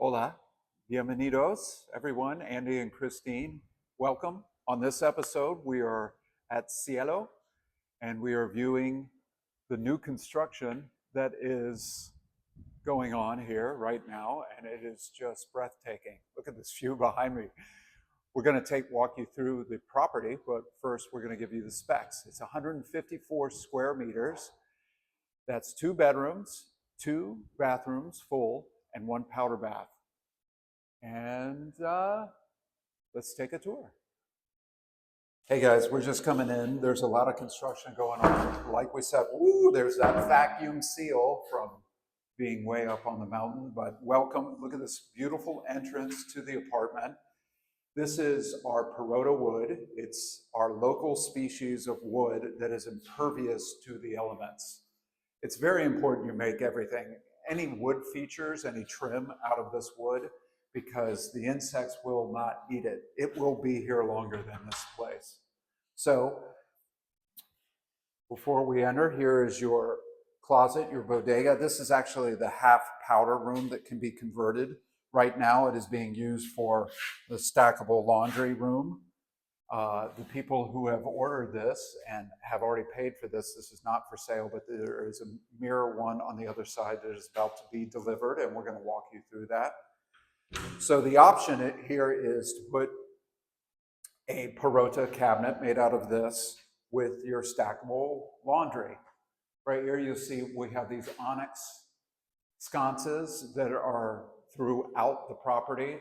Hola, bienvenidos, everyone. Andy and Christine, welcome. On this episode, we are at Cielo, and we are viewing the new construction that is going on here right now, and it is just breathtaking. Look at this view behind me. We're going to walk you through the property, but first we're going to give you the specs. It's 154 square meters. That's 2 bedrooms, 2 bathrooms full, and 1 powder bath. And let's take a tour. Hey guys, we're just coming in. There's a lot of construction going on. Like we said, ooh, there's that vacuum seal from being way up on the mountain, but welcome. Look at this beautiful entrance to the apartment. This is our Perota wood. It's our local species of wood that is impervious to the elements. It's very important you make everything, any wood features, any trim out of this wood, because the insects will not eat it. It will be here longer than this place. So before we enter, here is your closet, your bodega. This is actually the half powder room that can be converted. Right now it is being used for the stackable laundry room. The people who have ordered this and have already paid for this is not for sale, but there is a mirror one on the other side that is about to be delivered, and we're going to walk you through that. So the option here is to put a Perota cabinet made out of this with your stackable laundry. Right here you see we have these onyx sconces that are throughout the property.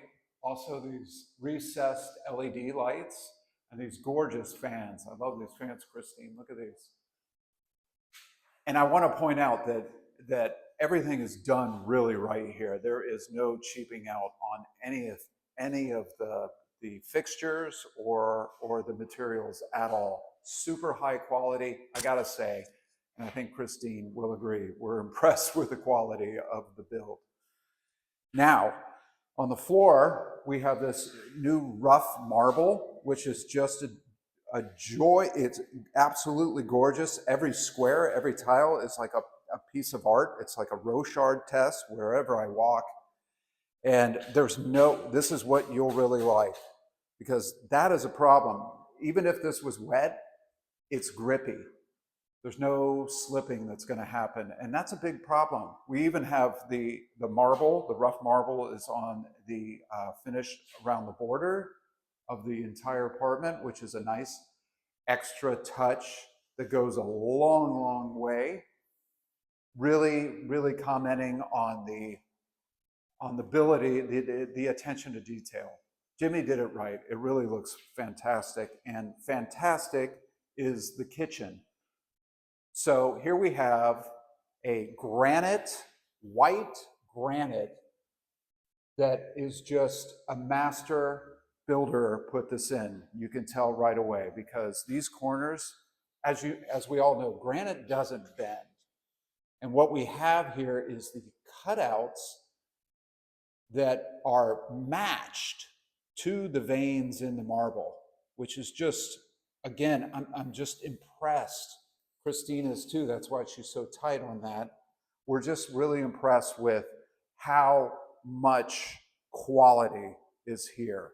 Also these recessed LED lights and these gorgeous fans. I love these fans, Christine. Look at these. And I want to point out that everything is done really right here. There is no cheaping out on any of the fixtures or the materials at all. Super high quality, I gotta say, and I think Christine will agree, we're impressed with the quality of the build. Now, on the floor, we have this new rough marble, which is just a joy. It's absolutely gorgeous. Every square, every tile is like a piece of art. It's like a Rochard test wherever I walk. And this is what you'll really like, because that is a problem. Even if this was wet, it's grippy. There's no slipping that's going to happen, and that's a big problem. We even have the marble, the rough marble is on the finish around the border of the entire apartment, which is a nice extra touch that goes a long, long way. Really, really commenting on the ability, the attention to detail. Jimmy did it right. It really looks fantastic, and fantastic is the kitchen. So here we have a white granite, that is just a master builder put this in. You can tell right away, because these corners, as we all know, granite doesn't bend. And what we have here is the cutouts that are matched to the veins in the marble, which is just, again, I'm just impressed. Christine is too, that's why she's so tight on that. We're just really impressed with how much quality is here.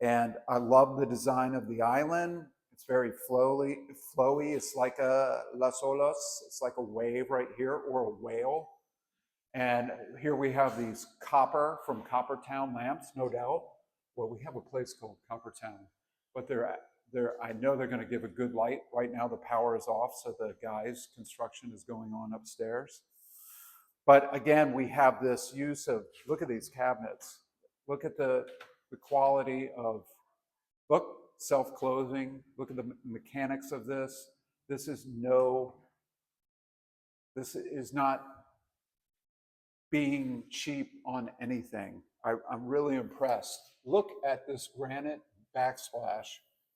And I love the design of the island. It's very flowy. It's like a Las Olas. It's like a wave right here, or a whale. And here we have these copper from Coppertown lamps, no doubt. Well, we have a place called Coppertown, but I know they're going to give a good light. Right now the power is off, so the guys' construction is going on upstairs. But again, we have this use of, look at these cabinets. Look at the quality of, look, self-closing. Look at the mechanics of this. This is not being cheap on anything. I'm really impressed. Look at this granite backsplash.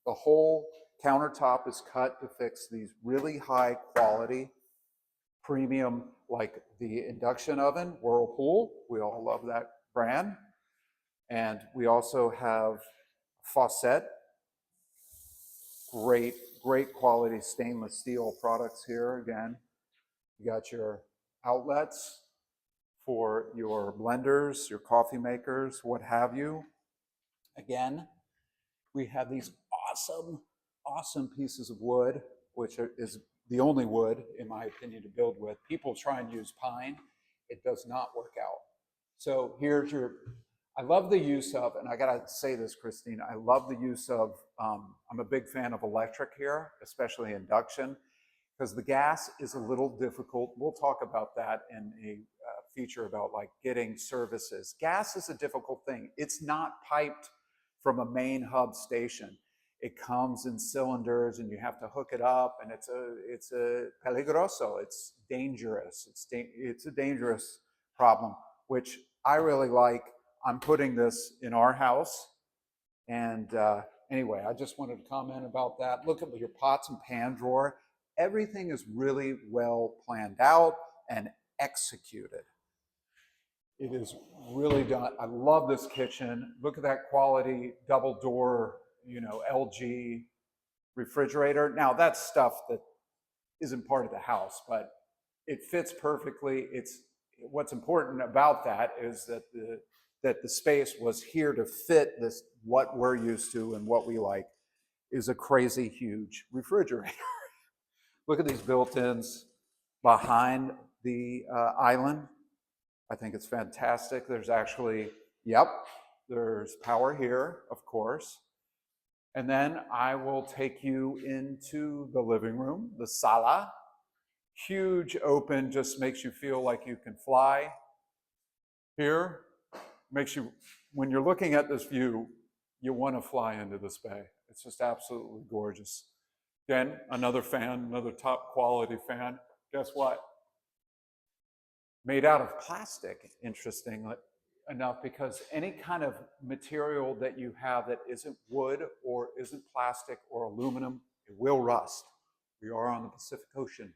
The whole countertop is cut to fix these really high quality premium, like the induction oven, Whirlpool. We all love that brand. And we also have faucet. Great quality stainless steel products here. Again, you got your outlets for your blenders, your coffee makers, what have you. Again, we have these awesome pieces of wood, which is the only wood, in my opinion, to build with. People try and use pine. It does not work out. So here's your, I love the use of, and I gotta say this, Christine, I love the use of, I'm a big fan of electric here, especially induction, because the gas is a little difficult. We'll talk about that in a feature about like getting services. Gas is a difficult thing. It's not piped from a main hub station. It comes in cylinders and you have to hook it up, and it's a peligroso. It's dangerous. It's a dangerous problem, which I really like. I'm putting this in our house. And anyway, I just wanted to comment about that. Look at your pots and pan drawer. Everything is really well planned out and executed. It is really done. I love this kitchen. Look at that quality double door, LG refrigerator. Now that's stuff that isn't part of the house, but it fits perfectly. What's important about that is that the space was here to fit this, what we're used to and what we like, is a crazy huge refrigerator. Look at these built-ins behind the island. I think it's fantastic. There's actually, there's power here, of course. And then I will take you into the living room, the sala. Huge open, just makes you feel like you can fly. Here, makes you, when you're looking at this view, you want to fly into this bay. It's just absolutely gorgeous. Again, another fan, another top quality fan. Guess what? Made out of plastic, interestingly enough, because any kind of material that you have that isn't wood or isn't plastic or aluminum, it will rust. We are on the Pacific Ocean.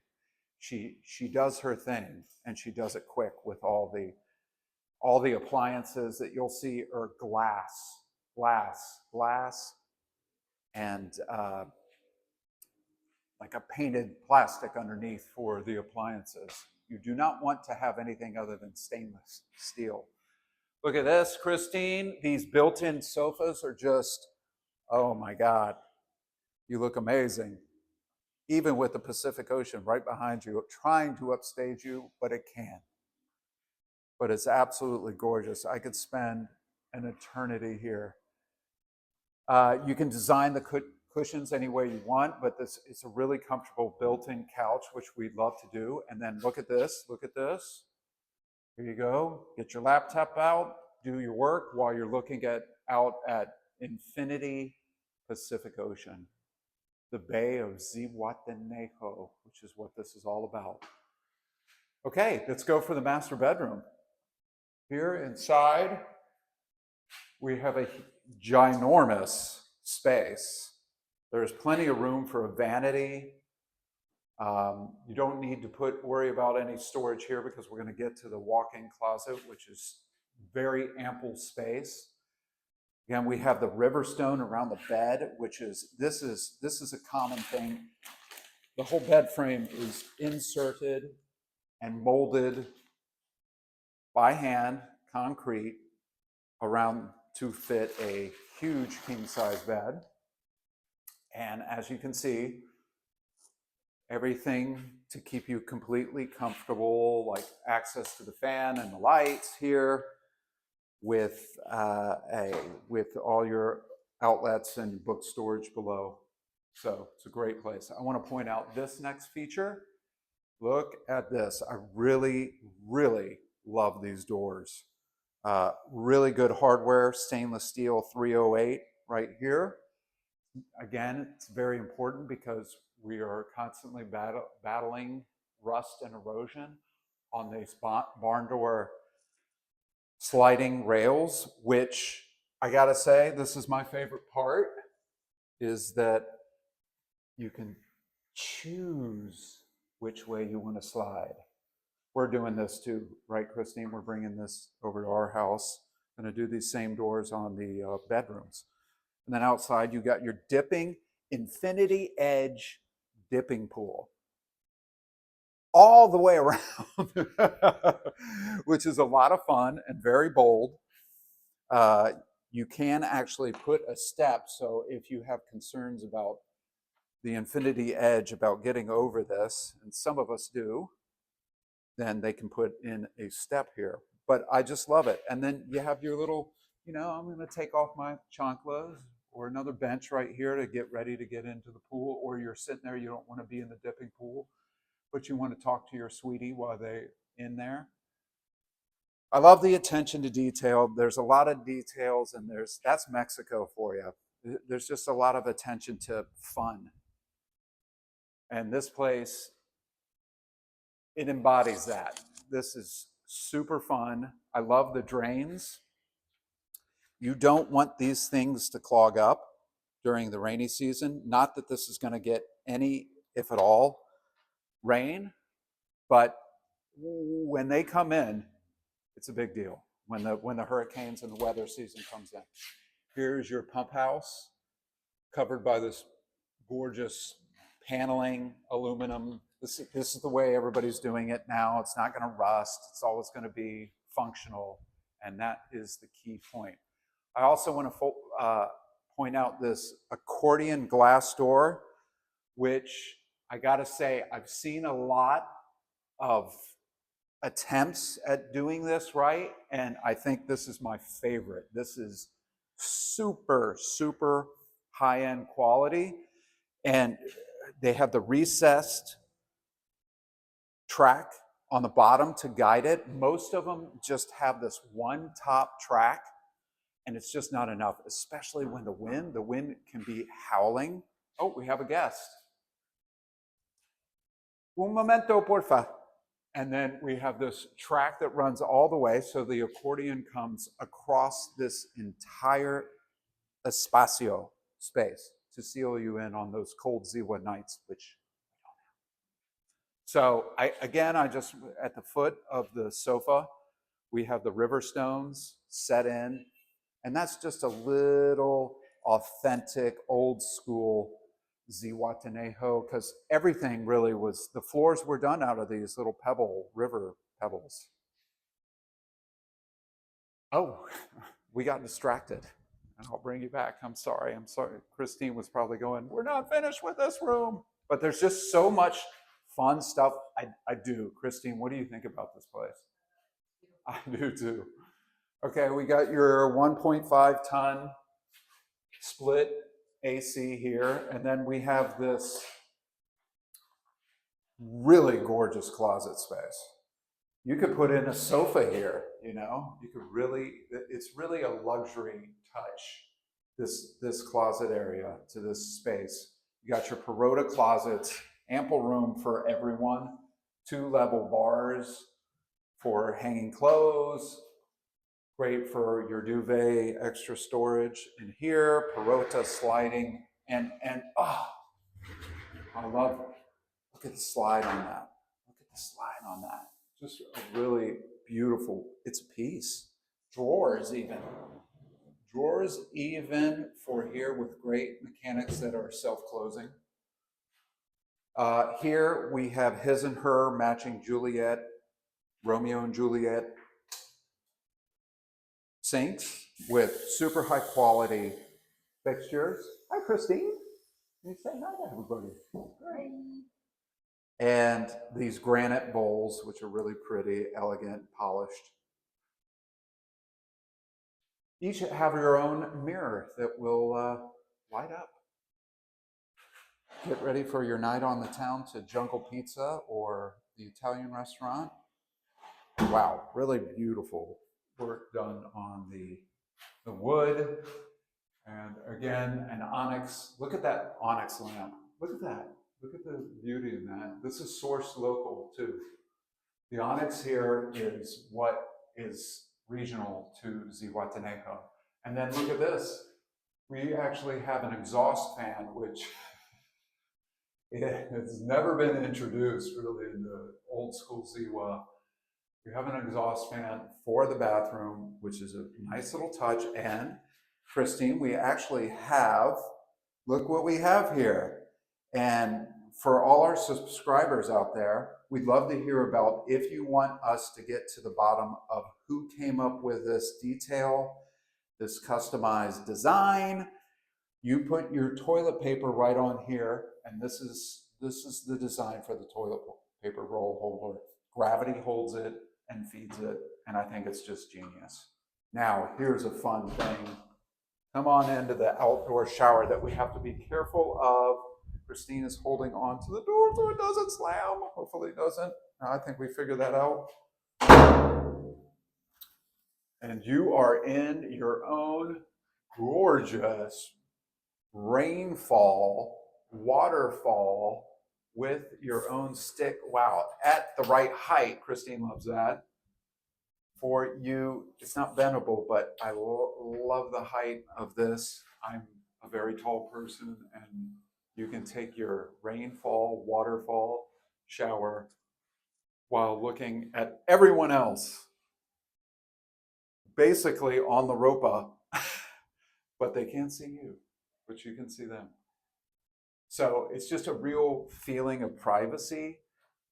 She does her thing, and she does it quick with all the appliances that you'll see are glass, and like a painted plastic underneath for the appliances. You do not want to have anything other than stainless steel. Look at this, Christine. These built-in sofas are just, oh my God, you look amazing. Even with the Pacific Ocean right behind you, trying to upstage you, but it can. But it's absolutely gorgeous. I could spend an eternity here. You can design the cushions any way you want, but it's a really comfortable built-in couch, which we'd love to do. And then look at this, Here you go. Get your laptop out, do your work while you're looking out at infinity Pacific Ocean, the Bay of Zihuatanejo, which is what this is all about. Okay, let's go for the master bedroom. Here inside, we have a ginormous space. There's plenty of room for a vanity. You don't need to worry about any storage here because we're going to get to the walk-in closet, which is very ample space. Again, we have the river stone around the bed, which is, this is a common thing. The whole bed frame is inserted and molded by hand, concrete, around to fit a huge king-size bed. And as you can see, everything to keep you completely comfortable, like access to the fan and the lights here, with all your outlets and book storage below. So it's a great place. I want to point out this next feature. Look at this. I really love these doors. Really good hardware, stainless steel 308 right here. Again, it's very important because we are constantly battling rust and erosion on these barn door sliding rails, which I gotta say, this is my favorite part, is that you can choose which way you want to slide. We're doing this too, right, Christine? We're bringing this over to our house. I'm gonna do these same doors on the bedrooms. And then outside, you got your dipping, infinity edge dipping pool. all the way around, which is a lot of fun and very bold. You can actually put a step, so if you have concerns about the infinity edge, about getting over this, and some of us do, then they can put in a step here. But I just love it. And then you have your little, I'm going to take off my chanclas, or another bench right here to get ready to get into the pool, or you're sitting there, you don't want to be in the dipping pool, but you want to talk to your sweetie while they're in there. I love the attention to detail. There's a lot of details, and that's Mexico for you. There's just a lot of attention to fun. And this place, it embodies that. This is super fun. I love the drains. You don't want these things to clog up during the rainy season. Not that this is going to get any, if at all, rain, but when they come in, it's a big deal when the hurricanes and the weather season comes in. Here's your pump house, covered by this gorgeous paneling, aluminum. This is the way everybody's doing it now. It's not going to rust. It's always going to be functional, and that is the key point. I also want to point out this accordion glass door, which I got to say, I've seen a lot of attempts at doing this right, and I think this is my favorite. This is super, super high-end quality, and they have the recessed track on the bottom to guide it. Most of them just have this one top track, and it's just not enough, especially when the wind can be howling. Oh, we have a guest. Un momento, porfa. And then we have this track that runs all the way, so the accordion comes across this entire espacio space to seal you in on those cold Ziwa nights, which we don't have. So I just, at the foot of the sofa, we have the river stones set in, and that's just a little authentic, old school Zihuatanejo, because everything really was, the floors were done out of these little river pebbles. Oh, we got distracted. I'll bring you back. I'm sorry. Christine was probably going, we're not finished with this room. But there's just so much fun stuff I do. Christine, what do you think about this place? I do too. Okay, we got your 1.5 ton split AC here, and then we have this really gorgeous closet space. You could put in a sofa here, you could really, it's really a luxury touch, this closet area to this space. You got your Perota closets, ample room for everyone, 2-level bars for hanging clothes, great for your duvet, extra storage in here, Perota sliding, and I love, look at the slide on that. Look at the slide on that. Just a really beautiful, it's a piece. Drawers even for here with great mechanics that are self-closing. Here we have his and her matching Juliet, Romeo and Juliet sinks with super high quality fixtures. Hi, Christine. Can you say hi to everybody? Great. And these granite bowls, which are really pretty, elegant, polished. Each have your own mirror that will light up. Get ready for your night on the town to Jungle Pizza or the Italian restaurant. Wow, really beautiful work done on the wood. And again, an onyx. Look at that onyx lamp. Look at that. Look at the beauty in that. This is sourced local too. The onyx here is what is regional to Zihuatanejo. And then look at this. We actually have an exhaust fan, which it has never been introduced really in the old school Ziwa. We have an exhaust fan for the bathroom, which is a nice little touch. And Christine, we actually have, look what we have here. And for all our subscribers out there, we'd love to hear about if you want us to get to the bottom of who came up with this detail, this customized design. You put your toilet paper right on here, and this is the design for the toilet paper roll holder. Gravity holds it and feeds it, and I think it's just genius. Now, here's a fun thing. Come on into the outdoor shower that we have to be careful of. Christine is holding on to the door so it doesn't slam. Hopefully it doesn't. I think we figured that out. And you are in your own gorgeous rainfall, waterfall with your own stick. Wow, at the right height. Christine loves that. For you, it's not bendable, but I love the height of this. I'm a very tall person, and you can take your rainfall, waterfall shower while looking at everyone else, basically on the Ropa, but they can't see you, but you can see them. So it's just a real feeling of privacy.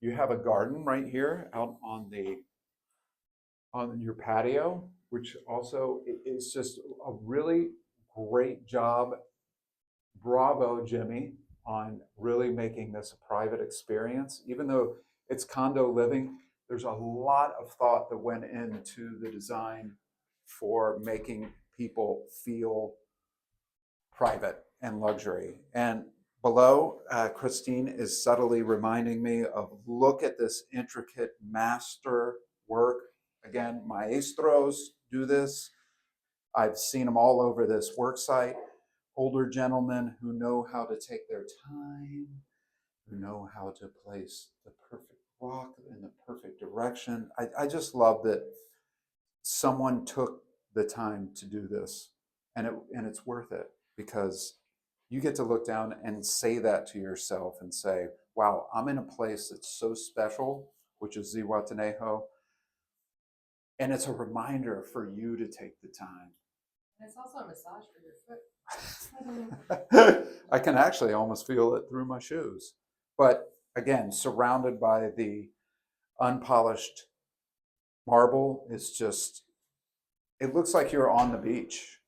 You have a garden right here out on your patio, which also is just a really great job. Bravo, Jimmy, on really making this a private experience. Even though it's condo living, there's a lot of thought that went into the design for making people feel private and luxury. And below, Christine is subtly reminding me of, look at this intricate master work. Again, maestros do this. I've seen them all over this work site. Older gentlemen who know how to take their time, who know how to place the perfect rock in the perfect direction. I just love that someone took the time to do this, and it's worth it, because you get to look down and say that to yourself and say, wow, I'm in a place that's so special, which is Zihuatanejo. And it's a reminder for you to take the time. And it's also a massage for your foot. I can actually almost feel it through my shoes. But again, surrounded by the unpolished marble, it's just, it looks like you're on the beach.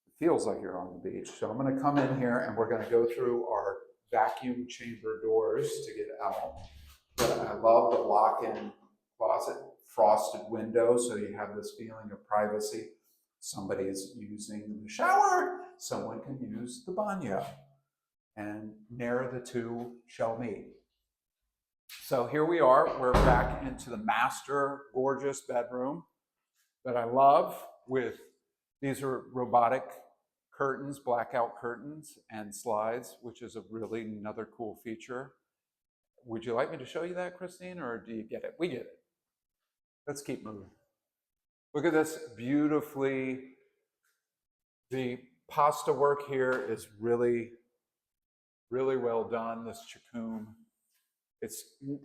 It feels like you're on the beach. So I'm going to come in here and we're going to go through our vacuum chamber doors to get out. But I love the lock-in closet, frosted window, so you have this feeling of privacy. Somebody is using the shower, someone can use the banyo, and ne'er the two shall meet. So here we are, we're back into the master gorgeous bedroom that I love. With these are robotic curtains, blackout curtains and slides, which is a really another cool feature. Would you like me to show you that, Christine, or do you get it? We get it. Let's keep moving. Look at this beautifully. The pasta work here is really, really well done. This chacum.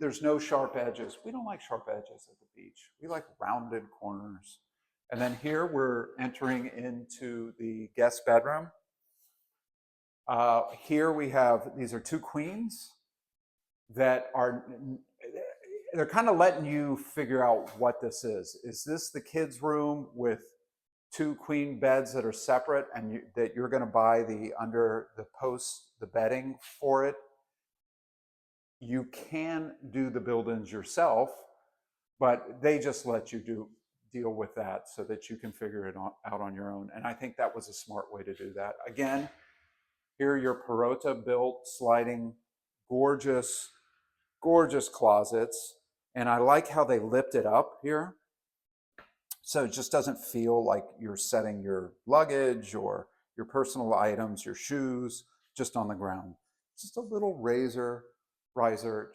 There's no sharp edges. We don't like sharp edges at the beach. We like rounded corners. And then here we're entering into the guest bedroom. Here we have, these are two queens that are, they're kind of letting you figure out what this is. Is this the kids' room with two queen beds that are separate, and that you're going to buy the under the post, the bedding for it? You can do the build-ins yourself, but they just let you deal with that so that you can figure it out on your own. And I think that was a smart way to do that. Again, here your Perota built sliding, gorgeous, gorgeous closets. And I like how they lift it up here. So it just doesn't feel like you're setting your luggage or your personal items, your shoes, just on the ground. Just a little riser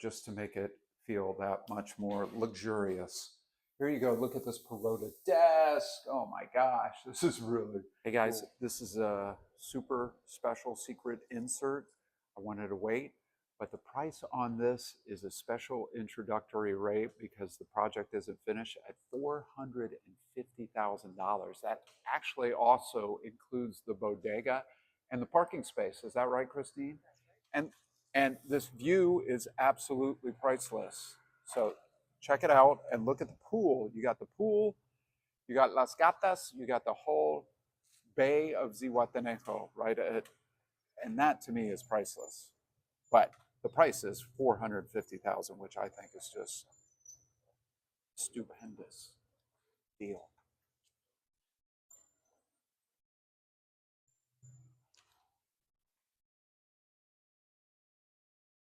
just to make it feel that much more luxurious. Here you go, look at this Perota desk. Oh my gosh, this is really, hey guys, cool. This is a super special secret insert. I wanted to wait, but the price on this is a special introductory rate because the project isn't finished at $450,000. That actually also includes the bodega and the parking space. Is that right, Christine? And this view is absolutely priceless. So check it out and look at the pool. You got the pool, you got Las Gatas, you got the whole Bay of Zihuatanejo, right? And that to me is priceless. But the price is $450,000, which I think is just stupendous deal.